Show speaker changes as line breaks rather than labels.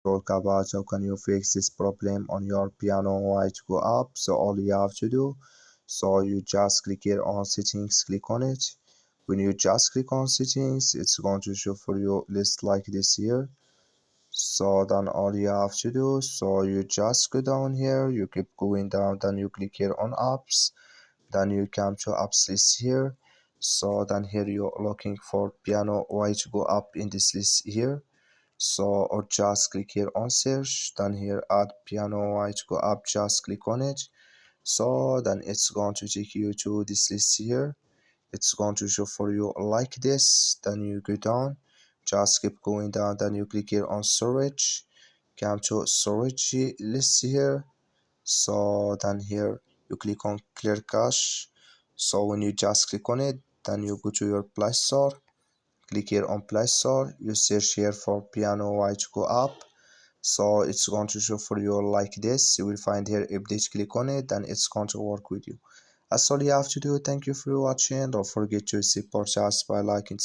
Talk about how can you fix this problem on your piano while to go up. So all you have to do, so you just click here on settings, click on it. When you just click on settings, it's going to show for you list like this here. So then all you have to do, so you just go down here, you keep going down, then you click here on apps, then you come to apps list here. So then here you're looking for piano way to go up in this list here. So or just click here on search, then here add piano way to go up, just click on it. So then it's going to take you to this list here. It's going to show for you like this. Then you go down, just keep going down, then you click here on storage, come to storage list here. So then here you click on clear cache. So when you just click on it, then you go to your Play Store, click here on Play Store, you search here for piano why to go up. So it's going to show for you like this. You will find here update, click on it, then it's going to work with you. That's all you have to do. Thank you for watching. Don't forget to support us by liking.